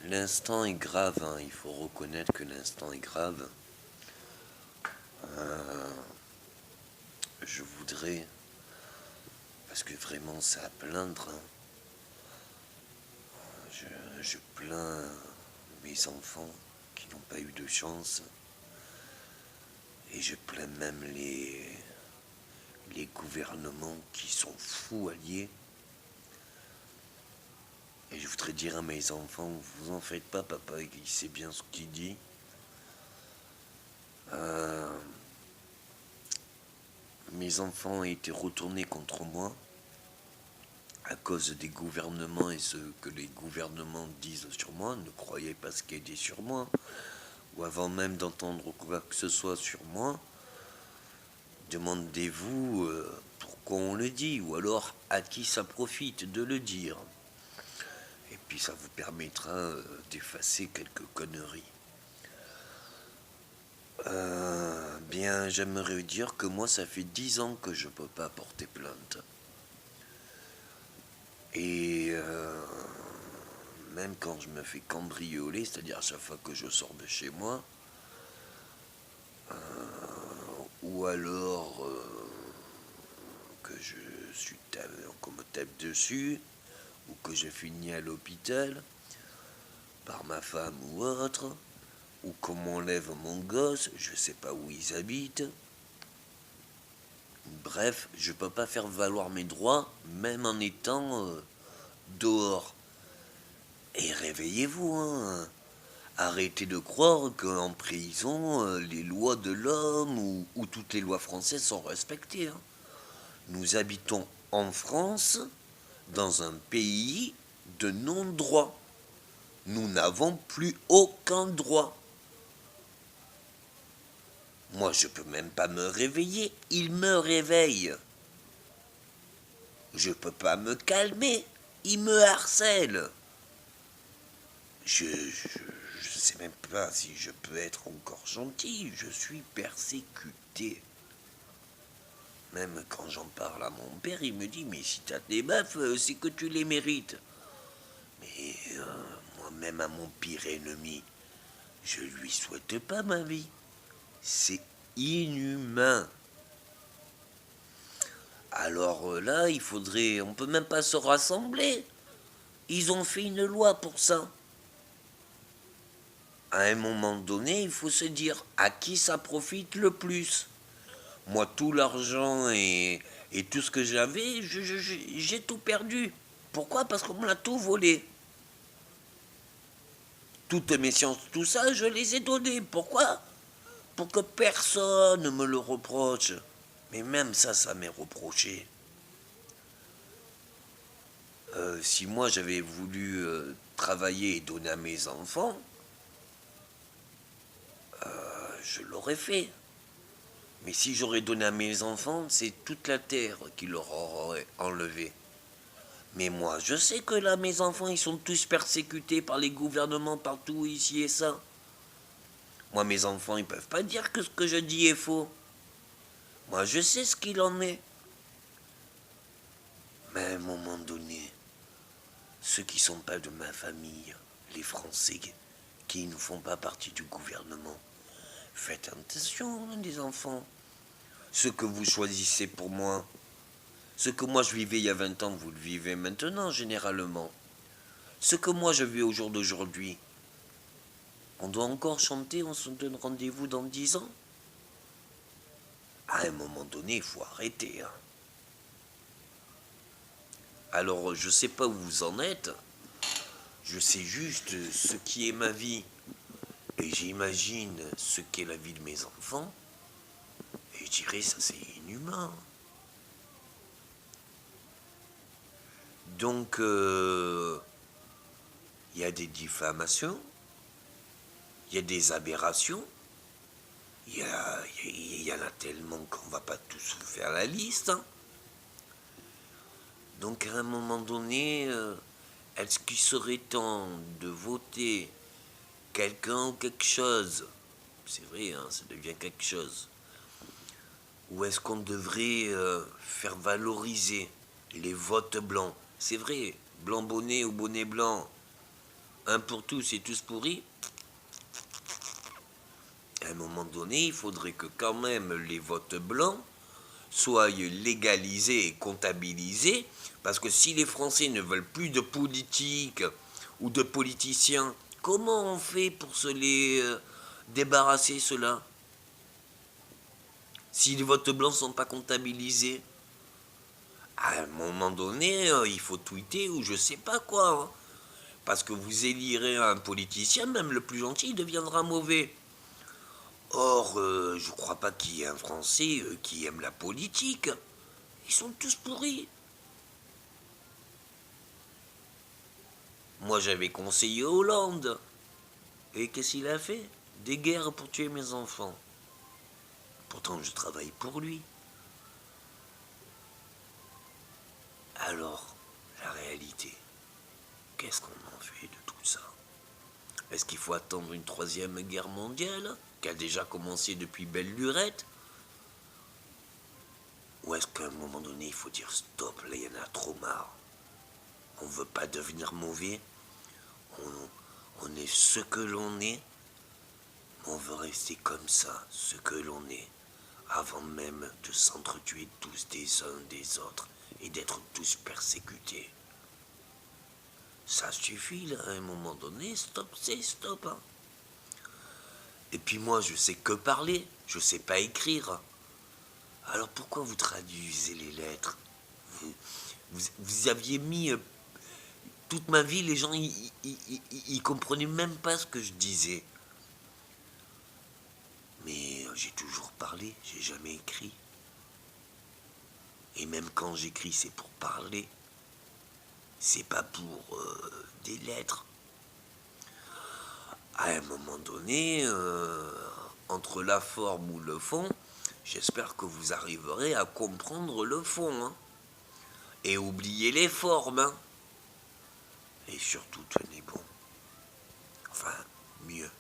L'instant est grave, hein. Il faut reconnaître que l'instant est grave. Je voudrais, parce que vraiment c'est à plaindre, hein. Je plains mes enfants qui n'ont pas eu de chance, et je plains même les gouvernements qui sont fous alliés. Et je voudrais dire à mes enfants, vous en faites pas, papa, il sait bien ce qu'il dit. Mes enfants ont été retournés contre moi à cause des gouvernements et ce que les gouvernements disent sur moi. Ne croyez pas ce qui est dit sur moi. Ou avant même d'entendre quoi que ce soit sur moi, demandez-vous pourquoi on le dit, ou alors à qui ça profite de le dire. Et puis ça vous permettra d'effacer quelques conneries. Bien, j'aimerais dire que moi, ça fait 10 ans que je ne peux pas porter plainte. Et même quand je me fais cambrioler, c'est-à-dire à chaque fois que je sors de chez moi, ou alors que je suis qu'on me tape dessus, ou que je finis à l'hôpital, par ma femme ou autre, ou qu'on m'enlève mon gosse, je sais pas où ils habitent. Bref, je peux pas faire valoir mes droits, même en étant dehors. Et réveillez-vous, hein. Arrêtez de croire qu'en prison, les lois de l'homme ou toutes les lois françaises sont respectées, hein. Nous habitons en France, dans un pays de non-droit. Nous n'avons plus aucun droit. Moi, je peux même pas me réveiller, il me réveille. Je peux pas me calmer, il me harcèle. Je sais même pas si je peux être encore gentil, je suis persécuté. Même quand j'en parle à mon père, il me dit, mais si t'as des baffes, c'est que tu les mérites. Mais moi-même à mon pire ennemi, je lui souhaite pas ma vie. C'est inhumain. Alors là, on peut même pas se rassembler. Ils ont fait une loi pour ça. À un moment donné, il faut se dire à qui ça profite le plus. Moi, tout l'argent et tout ce que j'avais, j'ai tout perdu. Pourquoi? Parce qu'on me l'a tout volé. Toutes mes sciences, tout ça, je les ai données. Pourquoi? Pour que personne ne me le reproche. Mais même ça m'est reproché. Si moi j'avais voulu travailler et donner à mes enfants, je l'aurais fait. Mais si j'aurais donné à mes enfants, c'est toute la terre qui leur aurait enlevé. Mais moi, je sais que là, mes enfants, ils sont tous persécutés par les gouvernements partout, ici et ça. Moi, mes enfants, ils peuvent pas dire que ce que je dis est faux. Moi, je sais ce qu'il en est. Mais à un moment donné, ceux qui sont pas de ma famille, les Français qui ne font pas partie du gouvernement, faites attention, les enfants. Ce que vous choisissez pour moi, ce que moi je vivais il y a 20 ans, vous le vivez maintenant, généralement. Ce que moi je vis au jour d'aujourd'hui, on doit encore chanter, on se donne rendez-vous dans 10 ans. À un moment donné, il faut arrêter, hein. Alors, je sais pas où vous en êtes, je sais juste ce qui est ma vie, et j'imagine ce qu'est la vie de mes enfants, et je dirais, ça c'est inhumain. Donc, il y a des diffamations, il y a des aberrations, il y en a tellement qu'on ne va pas tous vous faire la liste, hein. Donc à un moment donné, est-ce qu'il serait temps de voter quelqu'un ou quelque chose? C'est vrai, hein, ça devient quelque chose. Ou est-ce qu'on devrait faire valoriser les votes blancs? C'est vrai, blanc bonnet ou bonnet blanc, Un pour tous et tous pourris. À un moment donné, il faudrait que quand même les votes blancs soient légalisés et comptabilisés, parce que si les Français ne veulent plus de politique ou de politiciens, comment on fait pour se les débarrasser, ceux-là? Si les votes blancs ne sont pas comptabilisés, à un moment donné, il faut tweeter ou je sais pas quoi. Hein. Parce que vous élirez un politicien, même le plus gentil, il deviendra mauvais. Or, je crois pas qu'il y ait un Français qui aime la politique. Ils sont tous pourris. Moi, j'avais conseillé Hollande. Et qu'est-ce qu'il a fait? Des guerres pour tuer mes enfants. Pourtant, je travaille pour lui. Alors, la réalité, qu'est-ce qu'on en fait de tout ça? Est-ce qu'il faut attendre une troisième guerre mondiale, qui a déjà commencé depuis belle lurette? Ou est-ce qu'à un moment donné, il faut dire stop, là, il y en a trop marre. On ne veut pas devenir mauvais. On est ce que l'on est. Mais on veut rester comme ça, ce que l'on est, avant même de s'entretuer tous des uns des autres et d'être tous persécutés. Ça suffit, là, à un moment donné, stop, c'est stop. Hein. Et puis moi, je sais que parler, je sais pas écrire. Alors pourquoi vous traduisez les lettres? Vous aviez mis toute ma vie, les gens, ils comprenaient même pas ce que je disais. Mais j'ai toujours parlé, j'ai jamais écrit. Et même quand j'écris, c'est pour parler. C'est pas pour des lettres. À un moment donné, entre la forme ou le fond, j'espère que vous arriverez à comprendre le fond. Hein. Et oubliez les formes. Hein. Et surtout, tenez bon. Enfin, mieux.